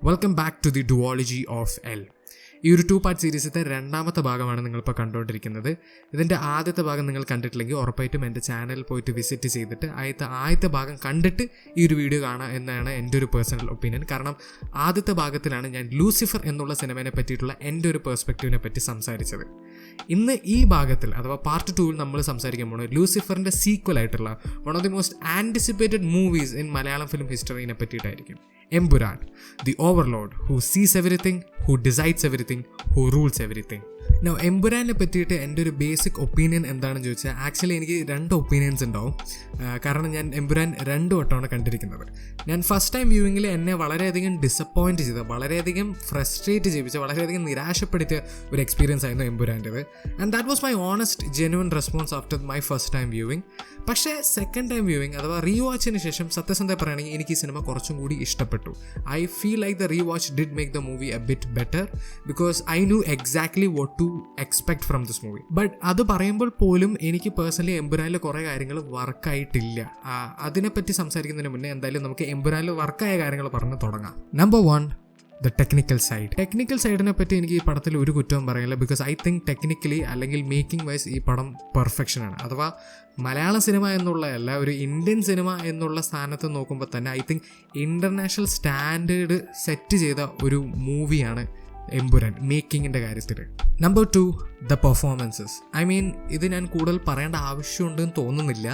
Welcome back to the duology of L. ഈ ഒരു 2-part സീരീസിൻ്റെ രണ്ടാമത്തെ ഭാഗമാണ് നിങ്ങളിപ്പോൾ കണ്ടുകൊണ്ടിരിക്കുന്നത്. ഇതിൻ്റെ ആദ്യത്തെ ഭാഗം നിങ്ങൾ കണ്ടിട്ടില്ലെങ്കിൽ ഉറപ്പായിട്ടും എൻ്റെ ചാനൽ പോയിട്ട് വിസിറ്റ് ചെയ്തിട്ട് ആദ്യത്തെ ഭാഗം കണ്ടിട്ട് ഈ ഒരു വീഡിയോ കാണുക എന്നാണ് എൻ്റെ ഒരു പേഴ്സണൽ ഒപ്പീനിയൻ. കാരണം ആദ്യത്തെ ഭാഗത്തിലാണ് ഞാൻ ലൂസിഫർ എന്നുള്ള സിനിമയെ പറ്റിയിട്ടുള്ള എൻ്റെ ഒരു പെർസ്പെക്റ്റീവിനെ പറ്റി സംസാരിച്ചത്. ഇന്ന് ഈ ഭാഗത്തിൽ അഥവാ പാർട്ട് 2 നമ്മൾ സംസാരിക്കാൻ പോകുന്നത് ലൂസിഫറിൻ്റെ സീക്വലായിട്ടുള്ള one of the most anticipated movies in Malayalam film ഹിസ്റ്ററിനെ പറ്റിയിട്ടായിരിക്കും. Empuraan, the overlord who sees everything, who decides everything, who rules everything. No, എമ്പുരാനെ പറ്റിയിട്ട് എൻ്റെ ഒരു ബേസിക് ഒപ്പീനിയൻ എന്താണെന്ന് ചോദിച്ചാൽ ആക്ച്വലി എനിക്ക് 2 ഒപ്പീനിയൻസ് ഉണ്ടാവും. കാരണം ഞാൻ എമ്പുരാൻ 2 വട്ടമാണ് കണ്ടിരിക്കുന്നത്. ഞാൻ ഫസ്റ്റ് ടൈം വ്യൂവിങ്ങിൽ എന്നെ വളരെയധികം ഡിസപ്പോയിൻറ്റ് ചെയ്ത, വളരെയധികം ഫ്രസ്ട്രേറ്റ് ചെയ്യിപ്പിച്ച, വളരെയധികം നിരാശപ്പെടുത്തിയ ഒരു എക്സ്പീരിയൻസ് ആയിരുന്നു എമ്പുരാൻ്റെത്. And that was my honest genuine response after my first time viewing. പക്ഷേ സെക്കൻഡ് ടൈം വ്യൂവിങ് അഥവാ റീവാച്ചിന് ശേഷം സത്യസന്ധത പറയുകയാണെങ്കിൽ എനിക്ക് ഈ സിനിമ കുറച്ചും കൂടി ഇഷ്ടപ്പെട്ടു. I feel like the rewatch did make the movie a bit better because I knew exactly what to expect from this movie. But അത് പറയുമ്പോൾ പോലും എനിക്ക് പേഴ്സണലി എമ്പുരാനിൽ കുറേ കാര്യങ്ങൾ വർക്കായിട്ടില്ല. അതിനെപ്പറ്റി സംസാരിക്കുന്നതിന് മുന്നേ എന്തായാലും നമുക്ക് എമ്പുരാനിൽ വർക്കായ കാര്യങ്ങൾ പറഞ്ഞ് തുടങ്ങാം. Number 1, the technical side. ടെക്നിക്കൽ സൈഡിനെ പറ്റി എനിക്ക് ഈ പടത്തിൽ ഒരു കുറ്റവും പറയില്ല. ബിക്കോസ് ഐ തിങ്ക് ടെക്നിക്കലി അല്ലെങ്കിൽ മേക്കിംഗ് വൈസ് ഈ പടം പെർഫെക്ഷനാണ്. അഥവാ മലയാള സിനിമ എന്നുള്ളതല്ല, ഒരു ഇന്ത്യൻ സിനിമ എന്നുള്ള സ്ഥാനത്ത് നോക്കുമ്പോൾ തന്നെ I think international standard set ചെയ്ത ഒരു മൂവിയാണ് എമ്പുരാൻ മേക്കിങ്ങിൻ്റെ കാര്യത്തിൽ. Number 2, the performances. I mean ഇത് ഞാൻ കൂടുതൽ പറയേണ്ട ആവശ്യമുണ്ടെന്ന് തോന്നുന്നില്ല.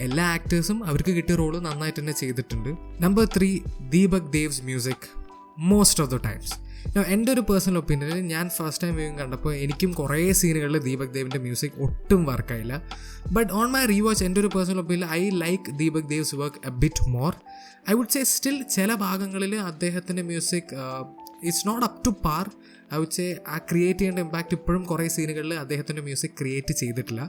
എല്ലാ ആക്ടേഴ്സും അവർക്ക് കിട്ടിയ റോള് നന്നായിട്ട് തന്നെ ചെയ്തിട്ടുണ്ട്. Number 3, Deepak Dev's music most of the times. എൻ്റെ ഒരു പേഴ്സണൽ ഒപ്പീനിയനിൽ ഞാൻ ഫസ്റ്റ് ടൈം വ്യൂയിങ് കണ്ടപ്പോൾ എനിക്കും കുറേ സീനുകളിൽ ദീപക് ദേവിൻ്റെ മ്യൂസിക് ഒട്ടും വർക്കായില്ല. ബട്ട് ഓൺ മൈ റീവാച്ച് എൻ്റെ ഒരു personal opinion I like Deepak Dev's work a bit more. I would say still ചില ഭാഗങ്ങളിൽ അദ്ദേഹത്തിൻ്റെ music it's not up to par. I would say ആ ക്രിയേറ്റ് ചെയ്യേണ്ട ഇമ്പാക്റ്റ് ഇപ്പോഴും കുറേ സീനുകളിൽ അദ്ദേഹത്തിൻ്റെ മ്യൂസിക് ക്രിയേറ്റ് ചെയ്തിട്ടില്ല.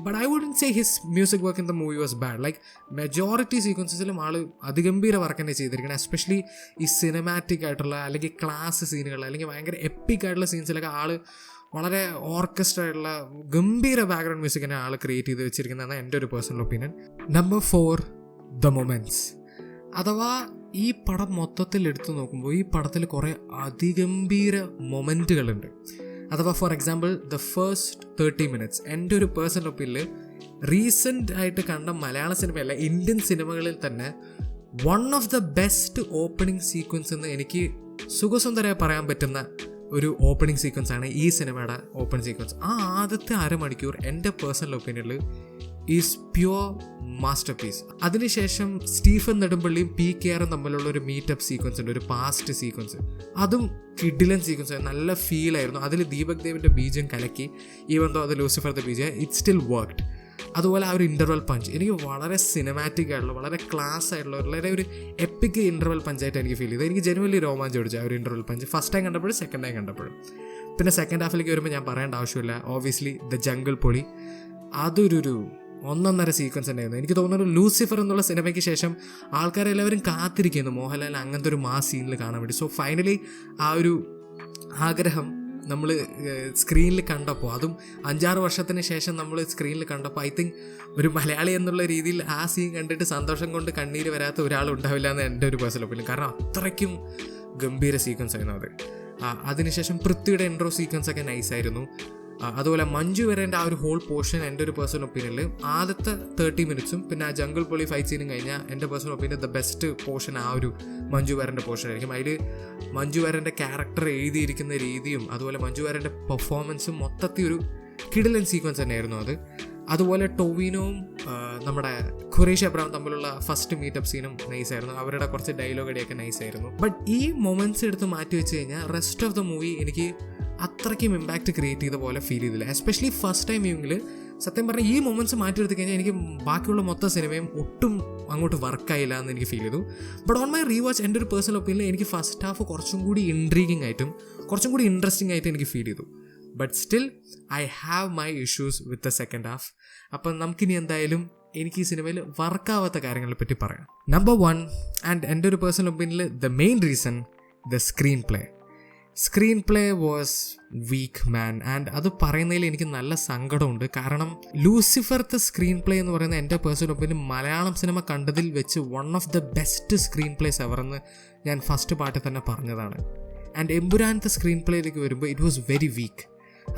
But I wouldn't say his music work in the movie was bad. Like majority സീക്വൻസസിലും ആൾ അതിഗംഭീര വർക്ക് തന്നെ ചെയ്തിരിക്കുന്നത്. എസ്പെഷ്യലി ഈ സിനിമാറ്റിക് ആയിട്ടുള്ള അല്ലെങ്കിൽ ക്ലാസ് സീനുകൾ അല്ലെങ്കിൽ ഭയങ്കര എപ്പിക് ആയിട്ടുള്ള സീൻസിലൊക്കെ ആൾ വളരെ ഓർക്കസ്ട്ര ആയിട്ടുള്ള ഗംഭീര ബാക്ക്ഗ്രൗണ്ട് മ്യൂസിക് തന്നെ ആൾ ക്രിയേറ്റ് ചെയ്ത് വെച്ചിരിക്കുന്നതാണ് എൻ്റെ ഒരു personal opinion. Number 4, the moments. അഥവാ ഈ പടം മൊത്തത്തിൽ എടുത്തു നോക്കുമ്പോൾ ഈ പടത്തിൽ കുറേ അതിഗംഭീര മൊമെൻറ്റുകളുണ്ട്. അഥവാ for example the first 30 minutes എൻ്റെ ഒരു പേഴ്സണൽ ഒപ്പീനിയനിൽ റീസെൻ്റ് ആയിട്ട് കണ്ട മലയാള സിനിമയല്ല ഇന്ത്യൻ സിനിമകളിൽ തന്നെ one of the best opening sequence എന്ന് എനിക്ക് സുഖസുന്ദരമായി പറയാൻ പറ്റുന്ന ഒരു ഓപ്പണിംഗ് സീക്വൻസ് ആണ് ഈ സിനിമയുടെ ഓപ്പൺ സീക്വൻസ്. ആ ആദ്യത്തെ അരമണിക്കൂർ എൻ്റെ പേഴ്സണൽ ഒപ്പീനിയനിൽ ഈസ് പ്യുവർ മാസ്റ്റർ പീസ്. അതിനുശേഷം സ്റ്റീഫൻ നെടുമ്പള്ളിയും PKR തമ്മിലുള്ള ഒരു മീറ്റപ്പ് സീക്വൻസ് ഉണ്ട്, ഒരു പാസ്റ്റ് സീക്വൻസ്. അതും കിഡിലൻ സീക്വൻസ്, നല്ല ഫീലായിരുന്നു. അതിൽ ദീപക് ദേവിൻ്റെ ബീജം കലക്കി, ഈവൻ ദോ അത് ലൂസിഫറിൻ്റെ ബീജം, ഇറ്റ് സ്റ്റിൽ വർക്ക്ഡ്. അതുപോലെ ആ ഒരു ഇൻ്റർവൽ പഞ്ച് എനിക്ക് വളരെ സിനിമാറ്റിക് ആയിട്ടുള്ള, വളരെ ക്ലാസ് ആയിട്ടുള്ള, വളരെ ഒരു എപ്പിക് ഇൻ്റർവൽ പഞ്ചായിട്ട് എനിക്ക് ഫീൽ ചെയ്തു. എനിക്ക് ജെനുവലി രോമാഞ്ചം അടിച്ചു ആ ഒരു ഇൻ്റർവൽ പഞ്ച് ഫസ്റ്റ് ടൈം കണ്ടപ്പോഴും സെക്കൻഡ് ടൈം കണ്ടപ്പോഴും. പിന്നെ സെക്കൻഡ് ഹാഫിലേക്ക് വരുമ്പോൾ ഞാൻ പറയേണ്ട ആവശ്യമില്ല, ഓബിയസ്ലി ദ ജംഗിൾ പൊളി. അതൊരു ഒന്നൊന്നര സീക്വൻസ് തന്നെയായിരുന്നു. എനിക്ക് തോന്നുന്നു ലൂസിഫർ എന്നുള്ള സിനിമയ്ക്ക് ശേഷം ആൾക്കാരെല്ലാവരും കാത്തിരിക്കുന്നു മോഹൻലാൽ അങ്ങനത്തെ ഒരു മാസ് സീനിൽ കാണാൻ വേണ്ടി. സോ ഫൈനലി ആ ഒരു ആഗ്രഹം നമ്മൾ സ്ക്രീനിൽ കണ്ടപ്പോൾ, അതും 5-6 വർഷത്തിന് ശേഷം നമ്മൾ സ്ക്രീനിൽ കണ്ടപ്പോൾ ഐ തിങ്ക് ഒരു മലയാളി എന്നുള്ള രീതിയിൽ ആ സീൻ കണ്ടിട്ട് സന്തോഷം കൊണ്ട് കണ്ണീര് വരാത്ത ഒരാളുണ്ടാവില്ല എന്ന് എൻ്റെ ഒരു പേഴ്സണൽ ഒപ്പീനിയൻ. കാരണം അത്രയ്ക്കും ഗംഭീര സീക്വൻസ് ആയിരുന്നു അത്. അതിനുശേഷം പൃഥ്വിയുടെ ഇൻട്രോ സീക്വൻസ് ഒക്കെ നൈസായിരുന്നു. അതുപോലെ മഞ്ജു വരേൻ്റെ ആ ഒരു ഹോൾ പോർഷൻ എൻ്റെ ഒരു പേഴ്സണൽ ഒപ്പീനിയനിൽ ആദ്യത്തെ 30 minutes പിന്നെ ആ ജംഗിൾ പൊളി ഫൈറ്റ് സീനും കഴിഞ്ഞാൽ എൻ്റെ personal opinion the best portion ആ ഒരു മഞ്ജു വരൻ്റെ പോർഷൻ ആയിരിക്കും. അതിൽ മഞ്ജു വരൻ്റെ ക്യാരക്ടർ എഴുതിയിരിക്കുന്ന രീതിയും അതുപോലെ മഞ്ജു വരൻ്റെ പെർഫോമൻസും മൊത്തത്തിൽ ഒരു കിടിലൻ സീക്വൻസ് തന്നെയായിരുന്നു അത്. അതുപോലെ ടൊവിനോവും നമ്മുടെ ഖുറേഷ് അബ്രഹാം തമ്മിലുള്ള ഫസ്റ്റ് മീറ്റപ്പ് സീനും നൈസായിരുന്നു. അവരുടെ കുറച്ച് ഡയലോഗ് അടിയൊക്കെ നൈസായിരുന്നു. ബട്ട് ഈ മൊമെൻറ്റ്സ് എടുത്ത് മാറ്റി വെച്ച് കഴിഞ്ഞാൽ റെസ്റ്റ് ഓഫ് ദ മൂവി എനിക്ക് അത്രയ്ക്കും ഇമ്പാക്റ്റ് ക്രിയേറ്റ് ചെയ്ത പോലെ ഫീൽ ചെയ്തില്ല. എസ്പെഷ്യലി ഫസ്റ്റ് ടൈം വ്യൂവിങ്ങിൽ സത്യം പറഞ്ഞാൽ ഈ മൊമെൻറ്റ്സ് മാറ്റിയെടുത്ത് കഴിഞ്ഞാൽ എനിക്ക് ബാക്കിയുള്ള മൊത്തം സിനിമയും ഒട്ടും അങ്ങോട്ട് വർക്കായില്ല എന്ന് എനിക്ക് ഫീൽ ചെയ്തു. ബട്ട് ഓൺ മൈ റീവാച്ച് എൻ്റെ ഒരു പേഴ്സണൽ ഒപ്പീനിയനിൽ എനിക്ക് ഫസ്റ്റ് ഹാഫ് കുറച്ചും കൂടി ഇൻട്രീഗിങ് ആയിട്ടും കുറച്ചും കൂടി ഇൻട്രസ്റ്റിംഗ് ആയിട്ട് എനിക്ക് ഫീൽ ചെയ്തു. But still I have my issues with the second half. അപ്പം നമുക്കിനി എന്തായാലും എനിക്ക് ഈ സിനിമയിൽ വർക്കാവാത്ത കാര്യങ്ങളെ പറ്റി പറയാം. നമ്പർ 1 ആൻഡ് എൻ്റെ ഒരു പേഴ്സണൽ ഒപ്പീനിയനിൽ the main reason, the screenplay. Screenplay was weak man. And അത് പറയുന്നതിൽ എനിക്ക് നല്ല സങ്കടമുണ്ട്. കാരണം ലൂസിഫർത്തെ സ്ക്രീൻ പ്ലേ എന്ന് പറയുന്നത് എൻ്റെ പേഴ്സണൽ ഒപ്പീനിയൻ മലയാളം സിനിമ കണ്ടതിൽ വെച്ച് one of the best screenplays എവറെന്ന് ഞാൻ ഫസ്റ്റ് പാർട്ടിൽ തന്നെ പറഞ്ഞതാണ്. ആൻഡ് എമ്പുരാനത്തെ സ്ക്രീൻ പ്ലേയിലേക്ക് വരുമ്പോൾ ഇറ്റ് വാസ് വെരി വീക്ക്.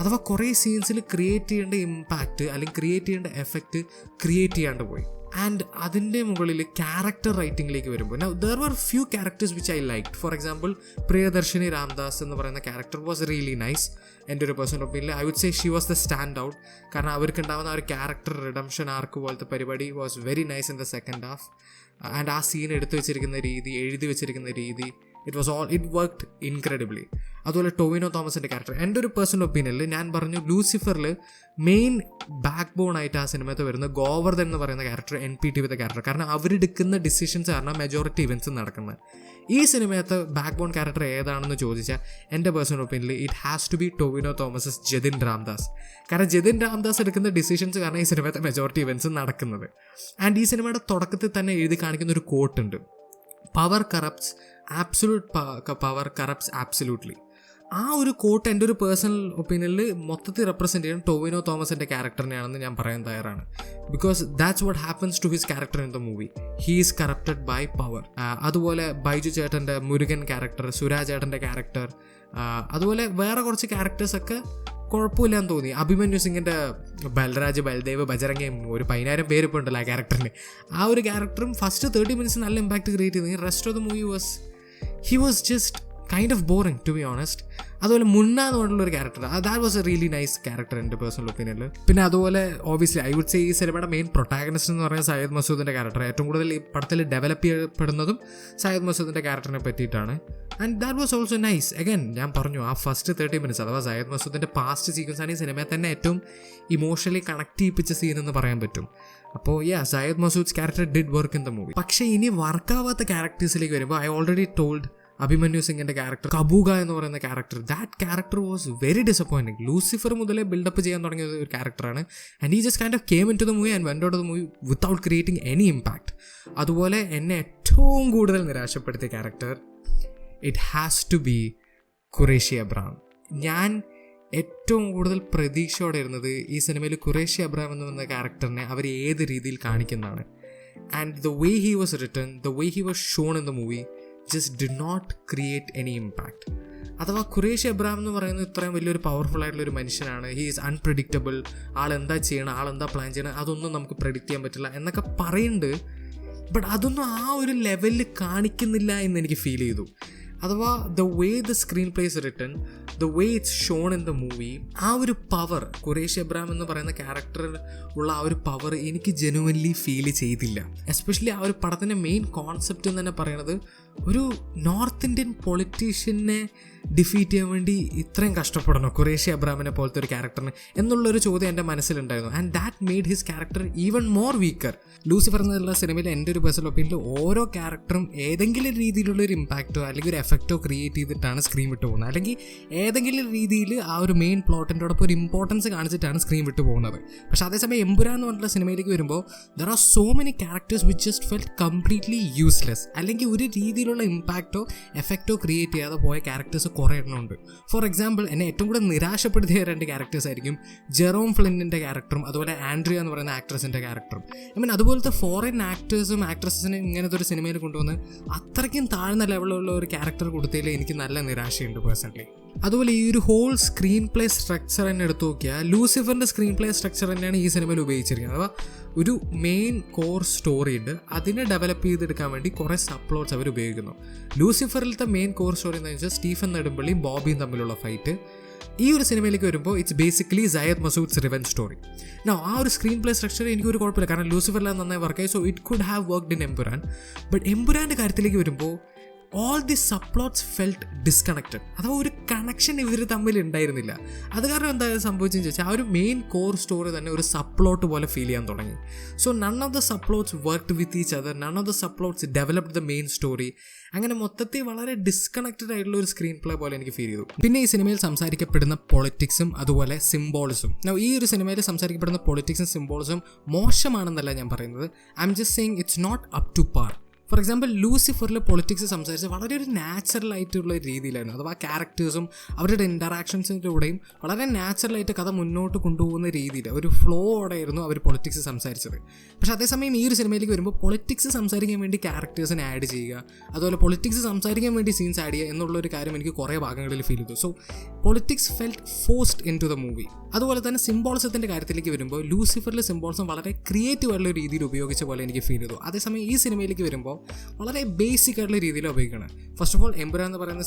അഥവാ കുറേ സീൻസിൽ ക്രിയേറ്റ് ചെയ്യേണ്ട ഇമ്പാക്റ്റ് അല്ലെങ്കിൽ ക്രിയേറ്റ് ചെയ്യേണ്ട എഫക്റ്റ് ക്രിയേറ്റ് ചെയ്യാണ്ട് പോയി. ആൻഡ് അതിൻ്റെ മുകളിൽ ക്യാരക്ടർ റൈറ്റിംഗിലേക്ക് വരുമ്പോൾ there were few characters which I liked. For example Priyadarshini Ramdas എന്ന് പറയുന്ന ക്യാരക്ടർ വാസ് റിയലി നൈസ്. എൻ്റെ ഒരു personal opinion I would say she was the stand out. കാരണം അവർക്ക് ഉണ്ടാകുന്ന ആ ഒരു ക്യാരക്ടർ റിഡംഷൻ ആർക്ക് പോലത്തെ പരിപാടി was very nice in the second half. And ആ സീൻ എടുത്തു വെച്ചിരിക്കുന്ന രീതി, എഴുതി വെച്ചിരിക്കുന്ന രീതി, ഇറ്റ് വർക്ക്ഡ് ഇൻക്രെഡിബിളി. അതുപോലെ ടൊവിനോ തോമസിൻ്റെ ക്യാരക്ടർ എൻ്റെ ഒരു പേഴ്സണൽ ഒപ്പീനിയനിൽ ഞാൻ പറഞ്ഞു ലൂസിഫറിൽ മെയിൻ ബാക്ക് ബോൺ ആയിട്ട് ആ സിനിമയിൽ വരുന്ന ഗോവർദ്ധൻ എന്ന് പറയുന്ന ക്യാരക്ടർ, NPTവിത്തെ ക്യാരക്ടർ. കാരണം അവരെടുക്കുന്ന ഡിസിഷൻസ് കാരണം മെജോറിറ്റി ഇവൻറ്റ്സ് നടക്കുന്നത്. ഈ സിനിമയത്തെ ബാക്ക് ബോൺ ക്യാരക്ടർ ഏതാണെന്ന് ചോദിച്ചാൽ എൻ്റെ പേഴ്സണൽ ഒപ്പീനിയനിൽ it has to be Tovino Thomas Jathin Ramdas. കാരണം ജതിൻ രാംദാസ് എടുക്കുന്ന ഡിസിഷൻസ് കാരണം ഈ സിനിമയത്തെ മെജോറിറ്റി ഇവൻറ്റ്സ് നടക്കുന്നത്. ആൻഡ് ഈ സിനിമയുടെ തുടക്കത്തിൽ തന്നെ എഴുതി കാണിക്കുന്ന ഒരു കോട്ടുണ്ട്, power corrupts, absolute power corrupts absolutely. ആ ഒരു കോട്ട് എൻ്റെ ഒരു പേഴ്സണൽ ഒപ്പീനിയനിൽ മൊത്തത്തിൽ റെപ്രസെൻറ്റ് ചെയ്യുന്ന ടൊവിനോ തോമസിൻ്റെ ക്യാരക്ടറിനെയാണെന്ന് ഞാൻ പറയാൻ തയ്യാറാണ്. Because that's what happens to his character in the movie. He is corrupted by power. അതുപോലെ ബൈജു ചേട്ടൻ്റെ മുരുകൻ ക്യാരക്ടർ, സുരാജ് ചേട്ടൻ്റെ ക്യാരക്ടർ, അതുപോലെ വേറെ കുറച്ച് ക്യാരക്ടേഴ്സൊക്കെ കുഴപ്പമില്ലാന്ന് തോന്നി. അഭിമന്യു സിംഗിൻ്റെ ബൽരാജ്, ബൽദേവ്, ബജരംഗയും ഒരു 10,000 പേര് ഇപ്പോൾ ഉണ്ടല്ലോ ആ ക്യാരക്ടറിന്. ആ ഒരു ക്യാരക്ടറും ഫസ്റ്റ് 30 minutes നല്ല ഇമ്പാക്റ്റ് ക്രിയേറ്റ് ചെയ്തു. Rest of the movie he was just kind of boring to be honest. അതുപോലെ മുന്ന എന്ന് പറഞ്ഞുള്ളൊരു character, that was a really nice character എൻ്റെ പേഴ്സണൽ ഒപ്പീനിയനിൽ. പിന്നെ അതുപോലെ ഓബിയസ്ലി ഐ വുഡ് സേ ഈ സിനിമയുടെ മെയിൻ പ്രൊട്ടാഗണിസ്റ്റ് എന്ന് പറയുന്നത് സയ്യിദ് മസൂദിൻ്റെ ക്യാരക്ടർ. ഏറ്റവും കൂടുതൽ ഈ പടത്തിൽ ഡെവലപ്പ് ചെയ്യപ്പെടുന്നതും സയ്യിദ് മസൂദിൻ്റെ ക്യാരക്ടറിനെ പറ്റിയിട്ടാണ്. And that was also nice. Again ഞാൻ പറഞ്ഞു ആ ഫസ്റ്റ് 30 minutes അഥവാ സയ്യിദ് മസൂദിൻ്റെ പാസ്റ്റ് സീക്വൻസാണ് ഈ സിനിമയിൽ തന്നെ ഏറ്റവും ഇമോഷണലി കണക്ട് ചെയ്യിപ്പിച്ച സീൻ എന്ന് പറയാൻ പറ്റും. അപ്പോൾ Syed Masood's character did work in the movie. പക്ഷേ ഇനി വർക്കാവാത്ത ക്യാരക്ടേഴ്സിലേക്ക് വരുമ്പോൾ ഐ ഓൾറെഡി ടോൾഡ് അഭിമന്യു സിംഗിൻ്റെ ക്യാരക്ടർ, കബൂഗ എന്ന് പറയുന്ന character, that character was very disappointing. Lucifer മുതലേ ബിൽഡപ്പ് ചെയ്യാൻ തുടങ്ങിയ ഒരു ക്യാരക്ടറാണ്. And he just kind of came in to the movie and went out of the movie without creating any impact. അതുപോലെ എന്നെ ഏറ്റവും കൂടുതൽ നിരാശപ്പെടുത്തിയ character it has to be Qureshi Abraham. ഞാൻ ഏറ്റവും കൂടുതൽ പ്രതീക്ഷയോടെ ഇരുന്നത് ഈ സിനിമയിൽ ഖുറേഷി അബ്രഹാം എന്ന് പറയുന്ന ക്യാരക്ടറിനെ അവർ ഏത് രീതിയിൽ കാണിക്കുന്നതാണ്. And the way he was written, the way he was shown in the movie just did not create any impact. അഥവാ ഖുറേഷി അബ്രഹാം എന്ന് പറയുന്നത് ഇത്രയും വലിയൊരു പവർഫുൾ ആയിട്ടുള്ളൊരു മനുഷ്യനാണ്. He is unpredictable. ആളെന്താ ചെയ്യണം, ആളെന്താ പ്ലാൻ ചെയ്യണം, അതൊന്നും നമുക്ക് പ്രെഡിക്റ്റ് ചെയ്യാൻ പറ്റില്ല എന്നൊക്കെ പറയുന്നുണ്ട്. ബട്ട് അതൊന്നും ആ ഒരു ലെവലിൽ കാണിക്കുന്നില്ല എന്ന് എനിക്ക് ഫീൽ ചെയ്തു. അഥവാ the way the screen play is written, the way it's shown in the movie, ആ ഒരു പവർ, ഖുറേഷി അബ്രഹാം എന്ന് പറയുന്ന ക്യാരക്ടറിൽ ഉള്ള ആ ഒരു പവർ എനിക്ക് ജെനുവൻലി ഫീൽ ചെയ്തില്ല. എസ്പെഷ്യലി ആ ഒരു പടത്തിൻ്റെ മെയിൻ കോൺസെപ്റ്റ് എന്ന് തന്നെ പറയണത് ഒരു നോർത്ത് ഇന്ത്യൻ പൊളിറ്റീഷ്യനെ ഡിഫീറ്റ് ചെയ്യാൻ വേണ്ടി ഇത്രയും കഷ്ടപ്പെടണോ ഖുറേഷി അബ്രഹാമിനെ പോലത്തെ ഒരു ക്യാരക്ടറിന് എന്നുള്ളൊരു ചോദ്യം എൻ്റെ മനസ്സിലുണ്ടായിരുന്നു. And that made his character even more weaker. Lucifer എന്നുള്ള സിനിമയിൽ എൻ്റെ ഒരു പേഴ്സണൽ ഒപ്പീനിയനിൽ ഓരോ ക്യാരക്ടറും ഏതെങ്കിലും രീതിയിലുള്ളൊരു ഇമ്പാക്റ്റോ അല്ലെങ്കിൽ ഒരു എഫക്റ്റോ ക്രിയേറ്റ് ചെയ്തിട്ടാണ് സ്ക്രീൻ വിട്ടു പോകുന്നത്. അല്ലെങ്കിൽ ഏതെങ്കിലും രീതിയിൽ ആ ഒരു മെയിൻ പ്ലോട്ടിൻ്റെയോടൊപ്പം ഒരു ഇമ്പോർട്ടൻസ് കാണിച്ചിട്ടാണ് സ്ക്രീൻ വിട്ടു പോകുന്നത്. പക്ഷേ അതേസമയം എമ്പുരാൻ എന്ന് പറഞ്ഞിട്ടുള്ള സിനിമയിലേക്ക് വരുമ്പോൾ there are so many characters which just felt completely useless. അല്ലെങ്കിൽ ഒരു രീതിയിലുള്ള ഇമ്പാക്റ്റോ എഫക്റ്റോ ക്രിയേറ്റ് ചെയ്യാതെ പോയ ക്യാരക്ടേഴ്സ് കുറേ എണ്ണമുണ്ട്. ഫോർ എക്സാമ്പിൾ എന്നെ ഏറ്റവും കൂടുതൽ നിരാശപ്പെടുത്തിയ 2 ക്യാരക്ടേഴ്സ് ആയിരിക്കും ജെറോം ഫ്ലിന്നിൻ്റെ ക്യാരക്ടറും അതുപോലെ ആൻഡ്രിയ എന്ന് പറയുന്ന ആക്ട്രസിൻ്റെ ക്യാരക്ടറും. ഐ മീൻ അതുപോലത്തെ ഫോറിൻ ആക്ടേഴ്സും ആക്ട്രസിനും ഇങ്ങനത്തെ ഒരു സിനിമയിൽ കൊണ്ടുവന്ന് അത്രയ്ക്കും താഴ്ന്ന ലെവലിലുള്ള ഒരു ക്യാരക്ടർ കൊടുത്തതിൽ എനിക്ക് നല്ല നിരാശയുണ്ട് പേഴ്സണലി. അതുപോലെ ഈ ഒരു ഹോൾ സ്ക്രീൻ പ്ലേ സ്ട്രക്ചർ തന്നെ എടുത്തു നോക്കിയാൽ ലൂസിഫറിൻ്റെ സ്ക്രീൻ പ്ലേ സ്ട്രക്ചർ തന്നെയാണ് ഈ സിനിമയിൽ ഉപയോഗിച്ചിരിക്കുന്നത്. അഥവാ ഒരു മെയിൻ കോർ സ്റ്റോറി ഉണ്ട്, അതിനെ ഡെവലപ്പ് ചെയ്തെടുക്കാൻ വേണ്ടി കുറേ സബ്പ്ലോട്ട്സ് അവർ ഉപയോഗിക്കുന്നു. ലൂസിഫറിലത്തെ മെയിൻ കോർ സ്റ്റോറി എന്ന് വെച്ചാൽ സ്റ്റീഫൻ നെടുമ്പള്ളിയും ബോബിയും തമ്മിലുള്ള ഫൈറ്റ്. ഈ ഒരു സിനിമയിലേക്ക് വരുമ്പോൾ it's basically Syed Masood's revenge story. ആ ഒരു സ്ക്രീൻ പ്ലേ സ്ട്രക്ചർ എനിക്കൊരു കുഴപ്പമില്ല, കാരണം ലൂസിഫറിൽ നന്നായി വർക്കായി. So it could have worked in Empuraan. But എമ്പുരാൻ്റെ കാര്യത്തിലേക്ക് വരുമ്പോൾ all the subplots felt disconnected. അഥവാ ഒരു കണക്ഷൻ ഇവർ തമ്മിൽ ഉണ്ടായിരുന്നില്ല. അത് കാരണം എന്താ സംഭവിച്ചെന്ന് ചോദിച്ചാൽ ആ ഒരു മെയിൻ കോർ സ്റ്റോറി തന്നെ ഒരു സബ്പ്ലോട്ട് പോലെ ഫീൽ ചെയ്യാൻ തുടങ്ങി. So none of the subplots worked with each other, none of the subplots developed the main story. അങ്ങനെ മൊത്തത്തിൽ വളരെ ഡിസ്കണക്റ്റഡ് ആയിട്ടുള്ള ഒരു സ്ക്രീൻ പ്ലേ പോലെ എനിക്ക് ഫീൽ ചെയ്തു. പിന്നെ ഈ സിനിമയിൽ സംസാരിക്കപ്പെടുന്ന പൊളിറ്റിക്സും അതുപോലെ സിംബോളിസും, ഈ ഒരു സിനിമയിൽ സംസാരിക്കപ്പെടുന്ന പൊളിറ്റിക്സും സിംബോളിസും മോശമാണെന്നല്ല ഞാൻ പറയുന്നത്. I'm just saying it's not up to par. For example ലൂസിഫറിൽ പൊളിറ്റിക്സ് സംസാരിച്ച് വളരെ ഒരു നാച്ചുറൽ ആയിട്ടുള്ള രീതിയിലായിരുന്നു. അഥവാ ക്യാരക്ടേഴ്സും അവരുടെ ഇൻറ്ററാക്ഷൻസിൻ്റെ കൂടെയും വളരെ നാച്ചുറലായിട്ട് കഥ മുന്നോട്ട് കൊണ്ടുപോകുന്ന രീതിയിൽ ഒരു ഫ്ലോയോടെയായിരുന്നു അവർ പൊളിറ്റിക്സ് സംസാരിച്ചത്. പക്ഷേ അതേസമയം ഈ ഒരു സിനിമയിലേക്ക് വരുമ്പോൾ പൊളിറ്റിക്സ് സംസാരിക്കാൻ വേണ്ടി ക്യാരക്ടേഴ്സിനെ ആഡ് ചെയ്യുക, അതുപോലെ പൊളിറ്റിക്സ് സംസാരിക്കാൻ വേണ്ടി സീൻസ് ആഡ് ചെയ്യുക എന്നുള്ളൊരു കാര്യം എനിക്ക് കുറേ ഭാഗങ്ങളിൽ ഫീൽ ചെയ്തു. So politics felt forced in to the movie. അതുപോലെ തന്നെ സിംബോളിസത്തിൻ്റെ കാര്യത്തിലേക്ക് വരുമ്പോൾ ലൂസിഫറിൽ സിംബോളിസം വളരെ ക്രിയേറ്റീവ് ആയിട്ടുള്ള രീതിയിൽ ഉപയോഗിച്ച പോലെ എനിക്ക് ഫീൽ ചെയ്തു. അതേസമയം ഈ സിനിമയിലേക്ക് വരുമ്പോൾ വളരെ ബേസിക് ആയിട്ടുള്ള രീതിയിൽ ഉപയോഗിക്കണം. ഫസ്റ്റ് ഓഫ് ഓൾ എമ്പുരാൻ എന്ന് പറയുന്ന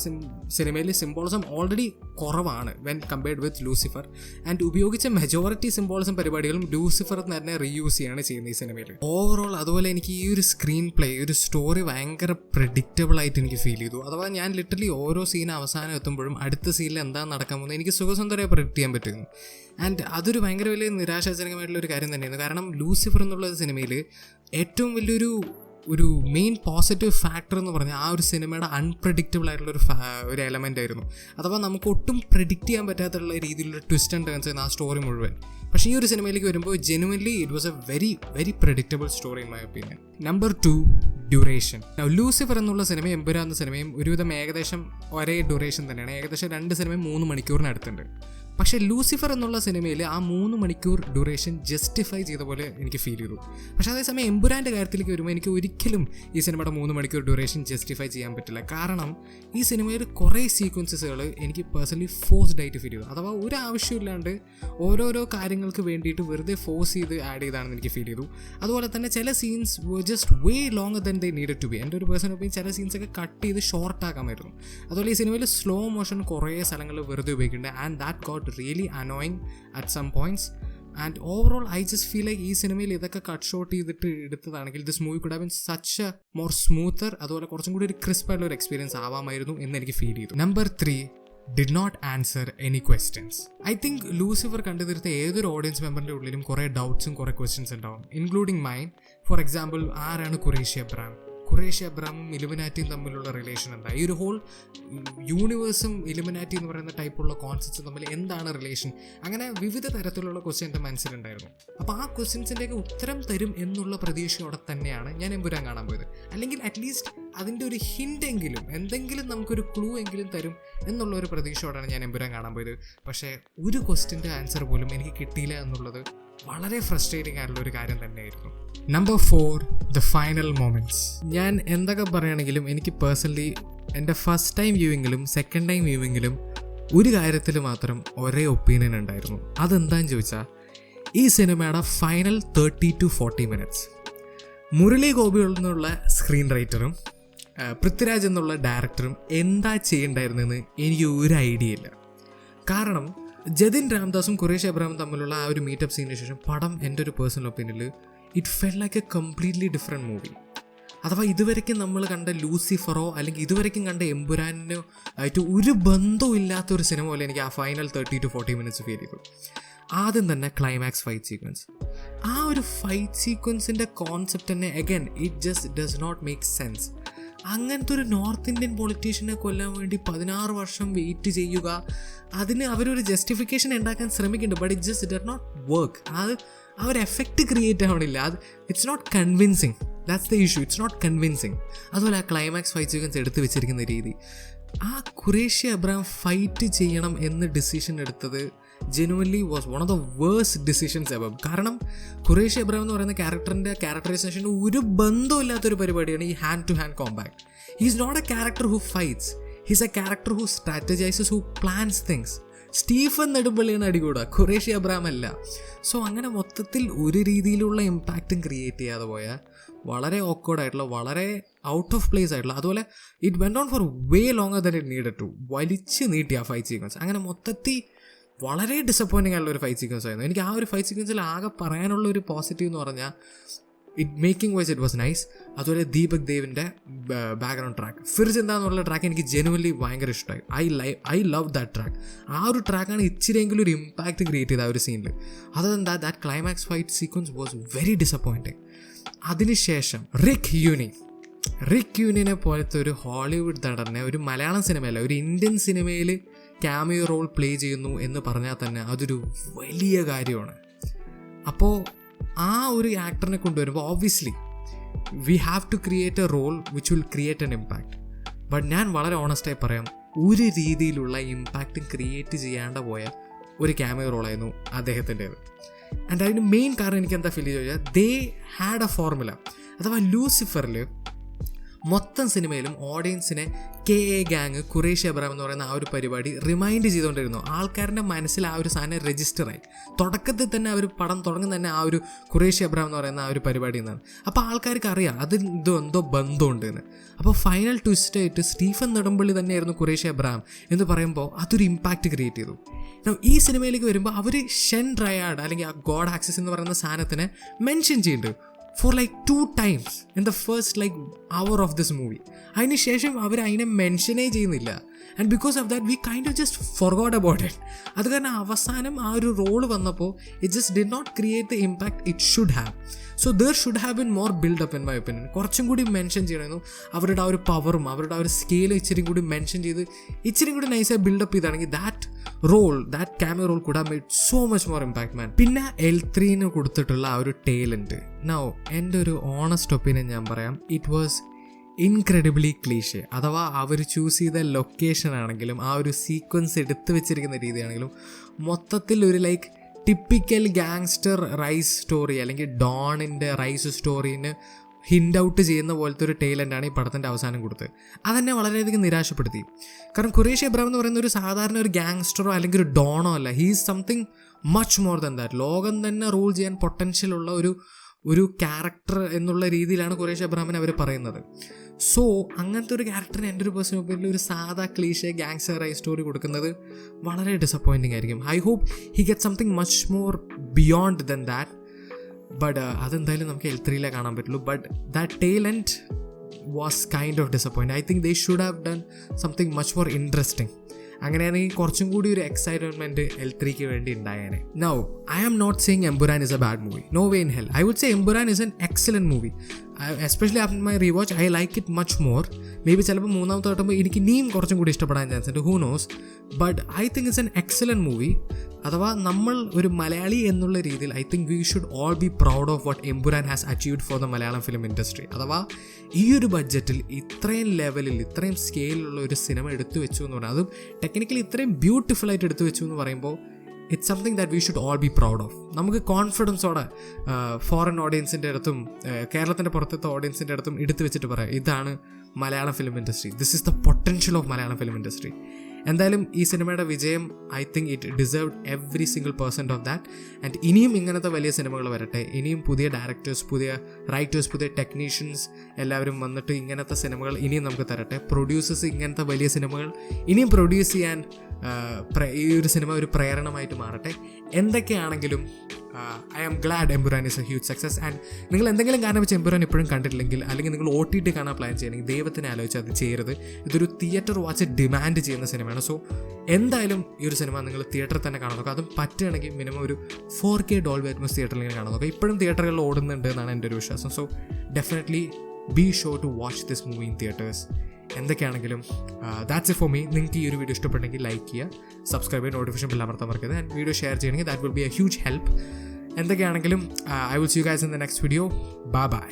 സിനിമയിൽ സിംബോളിസം ഓൾറെഡി കുറവാണ് when compared with Lucifer. And ഉപയോഗിച്ച മെജോറിറ്റി സിംബോളിസം പരിപാടികളും ലൂസിഫർ തന്നെ റീയൂസ് ചെയ്യാണ് ചെയ്യുന്നത് ഈ സിനിമയിൽ. ഓവറോൾ അതുപോലെ എനിക്ക് ഈ ഒരു സ്ക്രീൻ പ്ലേ, ഒരു സ്റ്റോറി ഭയങ്കര പ്രെഡിക്റ്റബിൾ ആയിട്ട് എനിക്ക് ഫീൽ ചെയ്തു. അഥവാ ഞാൻ ലിറ്ററലി ഓരോ സീൻ അവസാനം എത്തുമ്പോഴും അടുത്ത സീനിൽ എന്താണ് നടക്കാൻ പോകുന്നത് എനിക്ക് സുഖസുന്ദരമായി പ്രെഡിക്റ്റ് ചെയ്യാൻ പറ്റുന്നു. ആൻഡ് അതൊരു ഭയങ്കര വലിയ നിരാശാജനകമായിട്ടുള്ളൊരു കാര്യം തന്നെയായിരുന്നു. കാരണം ലൂസിഫർ എന്നുള്ള സിനിമയിൽ ഏറ്റവും വലിയൊരു മെയിൻ പോസിറ്റീവ് ഫാക്ടർ എന്ന് പറഞ്ഞാൽ ആ ഒരു സിനിമയുടെ അൺപ്രഡിക്റ്റബിൾ ആയിട്ടുള്ള ഒരു എലമെൻ്റ് ആയിരുന്നു. അഥവാ നമുക്ക് ഒട്ടും പ്രെഡിക്റ്റ് ചെയ്യാൻ പറ്റാത്തുള്ള രീതിയിലുള്ള ട്വിസ്റ്റ് ആൻഡ് ടേൺസ് ആയിരുന്നു ആ സ്റ്റോറി മുഴുവൻ. പക്ഷേ ഈ ഒരു സിനിമയിലേക്ക് വരുമ്പോൾ genuinely it was A very very predictable story in my opinion. Number 2, duration. Lucifer എന്നുള്ള സിനിമയും എമ്പുരാൻ എന്ന സിനിമയും ഒരുവിധം ഏകദേശം ഒരേ ഡ്യൂറേഷൻ തന്നെയാണ്. ഏകദേശം 2 സിനിമയും 3 മണിക്കൂറിനടുത്തുണ്ട്. പക്ഷേ ലൂസിഫർ എന്നുള്ള സിനിമയിൽ ആ 3 മണിക്കൂർ ഡ്യൂറേഷൻ ജസ്റ്റിഫൈ ചെയ്ത പോലെ എനിക്ക് ഫീൽ ചെയ്തു. പക്ഷേ അതേസമയം എമ്പുരാൻ്റെ കാര്യത്തിലേക്ക് വരുമ്പോൾ എനിക്ക് ഒരിക്കലും ഈ സിനിമയുടെ 3 മണിക്കൂർ ഡ്യൂറേഷൻ ജസ്റ്റിഫൈ ചെയ്യാൻ പറ്റില്ല. കാരണം ഈ സിനിമയിൽ കുറേ സീക്വൻസസുകൾ എനിക്ക് പേഴ്സണലി ഫോഴ്സ്ഡ് ആയിട്ട് ഫീൽ ചെയ്തു. അഥവാ ഒരു ആവശ്യമില്ലാണ്ട് ഓരോരോ കാര്യങ്ങൾക്ക് വേണ്ടിയിട്ട് വെറുതെ ഫോഴ്സ് ചെയ്ത് ആഡ് ചെയ്താണെന്ന് എനിക്ക് ഫീൽ ചെയ്തു. അതുപോലെ തന്നെ ചില scenes just way longer than they needed to be. എൻ്റെ ഒരു പേഴ്സൺ ഒപ്പീനിയൻ ചില സീൻസൊക്കെ കട്ട് ചെയ്ത് ഷോർട്ട് ആക്കാമായിരുന്നു. അതുപോലെ ഈ സിനിമയിൽ സ്ലോ മോഷൻ കുറേ സ്ഥലങ്ങളിൽ വെറുതെ ഉപയോഗിക്കുന്നുണ്ട്. And that got really annoying at some points. And overall I just feel like ഈ സിനിമയിൽ ഇതൊക്കെ കട്ട് ഷോട്ട് ചെയ്തിട്ട് എടുത്തതാണെങ്കിൽ this movie could have been such a more smoother, അതുപോലെ കുറച്ചും കൂടി ഒരു ക്രിസ്പ് ആയിട്ടുള്ള ഒരു എക്സ്പീരിയൻസ് ആവാമായിരുന്നു എന്ന് എനിക്ക് ഫീൽ ചെയ്തു. Number 3, did not answer any questions. I think Lucifer കണ്ടു തീർത്ത ഏതൊരു ഓഡിയൻസ് മെമ്പറിൻ്റെ ഉള്ളിലും കുറേ ഡൗട്ട്സും കുറേ ക്വസ്റ്റ്യൻസ് ഉണ്ടാവും, ഇൻക്ലൂഡിങ് മൈൻ. ഫോർ എക്സാമ്പിൾ, ആരാണ് ഖുറേഷി അബ്രാമും ഇലുമിനാറ്റിയും തമ്മിലുള്ള റിലേഷൻ എന്താ? ഈ ഒരു ഹോൾ യൂണിവേഴ്സും ഇലുമിനാറ്റി എന്ന് പറയുന്ന ടൈപ്പുള്ള കോൺസെപ്റ്റ്സും തമ്മിൽ എന്താണ് റിലേഷൻ? അങ്ങനെ വിവിധ തരത്തിലുള്ള ക്വസ്റ്റ്യൻ എൻ്റെ മനസ്സിലുണ്ടായിരുന്നു. അപ്പോൾ ആ ക്വസ്റ്റ്യൻസിൻ്റെയൊക്കെ ഉത്തരം തരും എന്നുള്ള പ്രതീക്ഷയോടെ തന്നെയാണ് ഞാൻ എമ്പുരാൻ കാണാൻ പോയത്. അല്ലെങ്കിൽ അറ്റ്ലീസ്റ്റ് അതിൻ്റെ ഒരു ഹിൻ്റെങ്കിലും, എന്തെങ്കിലും നമുക്കൊരു ക്ലൂ എങ്കിലും തരും എന്നുള്ളൊരു പ്രതീക്ഷയോടാണ് ഞാൻ എമ്പുരാൻ കാണാൻ പോയത്. പക്ഷേ ഒരു ക്വസ്റ്റ്യൻ്റെ ആൻസർ പോലും എനിക്ക് കിട്ടിയില്ല എന്നുള്ളത് വളരെ ഫ്രസ്ട്രേറ്റിംഗ് ആയിട്ടുള്ള ഒരു കാര്യം തന്നെയായിരുന്നു. Number 4, the final moments. ഞാൻ എന്തൊക്കെ പറയുകയാണെങ്കിലും എനിക്ക് പേഴ്സണലി എൻ്റെ ഫസ്റ്റ് ടൈം വ്യൂവിങ്ങിലും സെക്കൻഡ് ടൈം വ്യൂവിങ്ങിലും ഒരു കാര്യത്തിൽ മാത്രം ഒരേ ഒപ്പീനിയൻ ഉണ്ടായിരുന്നു. അതെന്താണെന്ന് ചോദിച്ചാൽ ഈ സിനിമയുടെ final 30 to 40 minutes. Murali Gopi എന്നുള്ള സ്ക്രീൻ റൈറ്ററും പൃഥ്വിരാജ് എന്നുള്ള ഡയറക്ടറും എന്താ ചെയ്യണ്ടായിരുന്നെന്ന് എനിക്ക് ഒരു ഐഡിയ ഇല്ല. കാരണം ജതിൻ രാംദാസും ഖുറേഷി അബ്രാമും തമ്മിലുള്ള ആ ഒരു മീറ്റപ്പ് സീനിന് ശേഷം പടം എൻ്റെ ഒരു പേഴ്സണൽ ഒപ്പീനിയനിൽ it felt like a completely different movie. അഥവാ ഇതുവരെയ്ക്കും നമ്മൾ കണ്ട ലൂസിഫറോ അല്ലെങ്കിൽ ഇതുവരെയ്ക്കും കണ്ട എമ്പുരാനോ ആയിട്ട് ഒരു ബന്ധവും ഇല്ലാത്തൊരു സിനിമ പോലെ എനിക്ക് ആ ഫൈനൽ 30 to 40 മിനിറ്റ്സ് ഫീൽ ചെയ്തു. ആദ്യം തന്നെ ക്ലൈമാക്സ് ഫൈറ്റ് സീക്വൻസ്. ആ ഒരു ഫൈറ്റ് സീക്വൻസിൻ്റെ കോൺസെപ്റ്റ് തന്നെ again it just does not make sense. അങ്ങനത്തെ ഒരു നോർത്ത് ഇന്ത്യൻ പൊളിറ്റീഷ്യനെ കൊല്ലാൻ വേണ്ടി 16 വർഷം വെയിറ്റ് ചെയ്യുക, അതിന് അവരൊരു ജസ്റ്റിഫിക്കേഷൻ ഉണ്ടാക്കാൻ ശ്രമിക്കുന്നുണ്ട്. But it just does not work. ആ ഒരു എഫക്റ്റ് ക്രിയേറ്റ് ആവണില്ല. It's not convincing. That's the issue. It's not convincing. അതുപോലെ ആ ക്ലൈമാക്സ് ഫൈറ്റ് സീക്വൻസ് എടുത്ത് വെച്ചിരിക്കുന്ന രീതി, ആ ഖുറേഷി അബ്രാം ഫൈറ്റ് ചെയ്യണം എന്ന് ഡിസിഷൻ എടുത്തത് genuinely was one of the worst decisions ever. കാരണം ഖുറേഷി അബ്രാം എന്ന് പറയുന്ന ക്യാരക്ടറിൻ്റെ ക്യാരക്ടറൈസേഷന് ഒരു ബന്ധമില്ലാത്തൊരു പരിപാടിയാണ് ഈ hand to hand combat. He is not a character who fights, he is a character who strategizes, who plans things. Stephen നെടുമ്പള്ളിയാണ് അടികൂടുക, ഖുറേഷി അബ്രാം അല്ല. സോ അങ്ങനെ മൊത്തത്തിൽ ഒരു രീതിയിലുള്ള ഇമ്പാക്റ്റും ക്രിയേറ്റ് ചെയ്യാതെ പോയ വളരെ ഓക്വേർഡായിട്ടുള്ള, വളരെ ഔട്ട് ഓഫ് പ്ലേസ് ആയിട്ടുള്ള, അതുപോലെ it went on for way longer than it needed to, വലിച്ച് നീട്ടിയ ഫൈറ്റ് സീക്വൻസ്. അങ്ങനെ മൊത്തത്തിൽ വളരെ ഡിസപ്പോയിൻറ്റിംഗ് ആയിട്ടുള്ള ഒരു ഫൈറ്റ് സീക്വൻസ് ആയിരുന്നു. എനിക്ക് ആ ഒരു ഫൈറ്റ് സീക്വൻസിൽ ആകെ പറയാനുള്ള ഒരു പോസിറ്റീവ് എന്ന് പറഞ്ഞാൽ it making wise it was nice. അതുപോലെ ദീപക് ദേവിൻ്റെ ബാക്ക്ഗ്രൗണ്ട് ട്രാക്ക്, ഫിർസ് എന്താന്നുള്ള ട്രാക്ക് എനിക്ക് ജെനുവൻലി ഭയങ്കര ഇഷ്ടമായി. I love that track. ആ ഒരു ട്രാക്കാണ് ഇച്ചിരിയെങ്കിലും ഒരു ഇമ്പാക്റ്റ് ക്രിയേറ്റ് ചെയ്ത ആ ഒരു സീനിൽ. അതെന്താ that climax fight sequence was very disappointing. അതിനുശേഷം റിക് യൂനിയനെ പോലത്തെ ഒരു ഹോളിവുഡ് നടനെ ഒരു മലയാളം സിനിമയല്ല, ഒരു ഇന്ത്യൻ സിനിമയിൽ ക്യാമിയോ റോൾ പ്ലേ ചെയ്യുന്നു എന്ന് പറഞ്ഞാൽ തന്നെ അതൊരു വലിയ കാര്യമാണ്. അപ്പോൾ ആ ഒരു ആക്ടറിനെ കൊണ്ടുവരുമ്പോൾ obviously we have to create a role which will create an impact. But ഞാൻ വളരെ ഓണസ്റ്റായി പറയാം, ഒരു രീതിയിലുള്ള ഇമ്പാക്റ്റും ക്രിയേറ്റ് ചെയ്യാണ്ട് പോയ ഒരു ക്യാമിയോ റോളായിരുന്നു അദ്ദേഹത്തിൻ്റേത്. ആൻഡ് അതിന് മെയിൻ കാരണം എനിക്ക് എന്താ ഫീൽ ചെയ്ത് ചോദിച്ചാൽ, ദേ ഹാഡ് എ ഫോർമുല. അഥവാ ലൂസിഫറിൽ മൊത്തം സിനിമയിലും ഓഡിയൻസിനെ KA ഗ്യാങ്, ഖുറേഷി അബ്രഹാം എന്ന് പറയുന്ന ആ ഒരു പരിപാടി റിമൈൻഡ് ചെയ്തുകൊണ്ടിരുന്നു. ആൾക്കാരുടെ മനസ്സിൽ ആ ഒരു സാധനം രജിസ്റ്ററായി. തുടക്കത്തിൽ തന്നെ അവർ പടം തുടങ്ങുന്ന തന്നെ ആ ഒരു ഖുറേഷി അബ്രഹാം എന്ന് പറയുന്ന ആ ഒരു പരിപാടി എന്നാണ്. അപ്പോൾ ആൾക്കാർക്ക് അറിയാം അത് എന്തോ ബന്ധമുണ്ട് എന്ന്. അപ്പോൾ ഫൈനൽ ട്വിസ്റ്റ് ആയിട്ട് സ്റ്റീഫൻ നെടുമ്പള്ളി തന്നെയായിരുന്നു ഖുറേഷി അബ്രഹാം എന്ന് പറയുമ്പോൾ അതൊരു ഇമ്പാക്റ്റ് ക്രിയേറ്റ് ചെയ്തു. ഈ സിനിമയിലേക്ക് വരുമ്പോൾ അവർ ഷെൻ ഡ്രയാഡ് അല്ലെങ്കിൽ ആ ഗോഡ് ആക്സസ് എന്ന് പറയുന്ന സാധനത്തിനെ മെൻഷൻ ചെയ്യുന്നുണ്ട് for like 2 times in the first like hour of this movie. അതിന് ശേഷം അവർ അതിനെ മെൻഷനേ ചെയ്യുന്നില്ല. And because of that we kind of just forgot about it. അത് കാരണം അവസാനം ആ ഒരു റോള് വന്നപ്പോൾ it just did not create the impact it should have. So there should have been more buildup in my opinion. കുറച്ചും കൂടി mention ചെയ്യണമെന്നു. അവരുടെ ആ ഒരു പവറും അവരുടെ ആ ഒരു സ്കെയിലും ഇച്ചിരി കൂടി മെൻഷൻ ചെയ്ത് ഇച്ചിരി കൂടി നൈസായി ബിൽഡപ്പ് ചെയ്താണെങ്കിൽ that role, that cameo role could have made so much more impact man. പിന്നെ L3 കൊടുത്തിട്ടുള്ള ആ ഒരു ടേലൻറ്റ്, നൗ എൻ്റെ ഒരു ഓണസ്റ്റ് ഒപ്പീനിയൻ ഞാൻ പറയാം, ഇറ്റ് വാസ് ഇൻക്രെഡിബിളി ക്ലീഷേ. അഥവാ അവർ ചൂസ് ചെയ്ത ലൊക്കേഷൻ ആണെങ്കിലും ആ ഒരു സീക്വൻസ് എടുത്തു വെച്ചിരിക്കുന്ന രീതിയാണെങ്കിലും മൊത്തത്തിൽ ഒരു like typical gangster rise story അല്ലെങ്കിൽ ഡോണിൻ്റെ റൈസ് സ്റ്റോറീന് ഹിൻഡ് ഔട്ട് ചെയ്യുന്ന പോലത്തെ ഒരു ടേലൻ്റാണ് ഈ പടത്തിൻ്റെ അവസാനം കൊടുത്തത്. അതെന്നെ വളരെയധികം നിരാശപ്പെടുത്തി. കാരണം ഖുറേഷി അബ്രഹാം എന്ന് പറയുന്ന ഒരു സാധാരണ ഒരു ഗാങ്സ്റ്ററോ അല്ലെങ്കിൽ ഒരു ഡോണോ അല്ല. He is something much more than that. ലോകം തന്നെ റൂൾ ചെയ്യാൻ പൊട്ടൻഷ്യൽ ഉള്ള ഒരു ക്യാരക്ടർ എന്നുള്ള രീതിയിലാണ് ഖുറേഷി അബ്രഹാമിനെ അവർ പറയുന്നത്. സോ അങ്ങനത്തെ ഒരു ക്യാരക്ടറിന് എൻ്റെ ഒരു പേഴ്സണൽ ഒപ്പീനിയനിൽ ഒരു സാധാ ക്ലീഷേ ഗാങ്സ്റ്റർ റൈസ് സ്റ്റോറി കൊടുക്കുന്നത് വളരെ ഡിസപ്പോയിൻറ്റിംഗ് ആയിരിക്കും. I hope he get something much more beyond than that. But അതെന്തായാലും നമുക്ക് L3 കാണാൻ പറ്റുള്ളൂ. But that talent was kind of disappoint. I think they should have done something much more interesting. അങ്ങനെയാണെങ്കിൽ കുറച്ചും കൂടി ഒരു എക്സൈറ്റ്മെൻറ്റ് L3 വേണ്ടി ഉണ്ടായേനെ. Now I am not saying Empuraan is a bad movie. No way in hell. I would say Empuraan is an excellent movie. Especially after my rewatch I like it much more. May be ചിലപ്പോൾ മൂന്നാമത്തെ കിട്ടുമ്പോൾ എനിക്ക് ഇനിയും കുറച്ചും കൂടി ഇഷ്ടപ്പെടാൻ chance ഉണ്ട്. Who knows. But I think it's an excellent movie. അഥവാ നമ്മൾ ഒരു മലയാളി എന്നുള്ള രീതിയിൽ I think we should all be proud of what Empuraan has achieved for the Malayalam film industry. അഥവാ ഈ ഒരു ബഡ്ജറ്റിൽ ഇത്രയും ലെവലിൽ ഇത്രയും സ്കെയിലുള്ള ഒരു സിനിമ എടുത്തു വെച്ചു എന്ന് പറഞ്ഞാൽ, അതും ടെക്നിക്കലി ഇത്രയും ബ്യൂട്ടിഫുൾ ആയിട്ട് എടുത്തു വെച്ചു എന്ന് പറയുമ്പോൾ it's something that we should all be proud of. നമുക്ക് കോൺഫിഡൻസോടെ ഫോറിൻ ഓഡിയൻസിൻ്റെ അടുത്തും കേരളത്തിൻ്റെ പുറത്തത്തെ ഓഡിയൻസിൻ്റെ അടുത്തും എടുത്തു വെച്ചിട്ട് പറയാം, ഇതാണ് Malayalam film industry, this is the potential of Malayalam film industry. എന്തായാലും ഈ സിനിമയുടെ വിജയം I think it deserved every single percent of that. And ഇനിയും ഇങ്ങനത്തെ വലിയ സിനിമകൾ വരട്ടെ. ഇനിയും പുതിയ ഡയറക്ടേഴ്സ്, പുതിയ റൈറ്റേഴ്സ്, പുതിയ ടെക്നീഷ്യൻസ് എല്ലാവരും വന്നിട്ട് ഇങ്ങനത്തെ സിനിമകൾ ഇനിയും നമുക്ക് തരട്ടെ. പ്രൊഡ്യൂസേഴ്സ് ഇങ്ങനത്തെ വലിയ സിനിമകൾ ഇനിയും പ്രൊഡ്യൂസ് ചെയ്യാൻ ഈ ഒരു സിനിമ ഒരു പ്രേരണമായിട്ട് മാറട്ടെ. എന്തൊക്കെയാണെങ്കിലും I am glad Empuraan is a huge success. And നിങ്ങൾ എന്തെങ്കിലും കാരണം വെച്ച് എംപുരാൻ ഇപ്പോഴും കണ്ടിട്ടില്ലെങ്കിൽ, അല്ലെങ്കിൽ നിങ്ങൾ OTT കാണാൻ പ്ലാൻ ചെയ്യണമെങ്കിൽ ദൈവത്തിനെ ആലോചിച്ച് അത് ചെയ്യരുത്. ഇതൊരു തിയേറ്റർ വാച്ച് ഡിമാൻഡ് ചെയ്യുന്ന സിനിമയാണ്. സോ എന്തായാലും ഈ ഒരു സിനിമ നിങ്ങൾ തിയേറ്ററിൽ തന്നെ കാണാൻ നോക്കുക. അതും പറ്റുകയാണെങ്കിൽ മിനിമം ഒരു 4K ഡോൾബി അറ്റ്മോസ് തിയേറ്ററിൽ കാണാൻ നോക്കുക. ഇപ്പോഴും തിയേറ്ററുകളിൽ ഓടുന്നുണ്ട് എന്നാണ് എൻ്റെ ഒരു വിശ്വാസം. So definitely be sure to watch this movie in theatres. എന്തൊക്കെയാണെങ്കിലും ദാറ്റ്സ് ഇറ്റ് ഫോർ മീ. നിങ്ങൾക്ക് ഈ ഒരു വീഡിയോ ഇഷ്ടപ്പെട്ടെങ്കിൽ ലൈക്ക് ചെയ്യുക, സബ്സ്ക്രൈബ് ചെയ്യുക, നോട്ടിഫിക്കേഷൻ ബെൽ അമർത്താൻ മറക്കരുത്. ആൻഡ് വീഡിയോ ഷെയർ ചെയ്യണമെങ്കിൽ that will be a huge help. എന്തൊക്കെയാണെങ്കിലും I will see you guys in the next video. Bye by.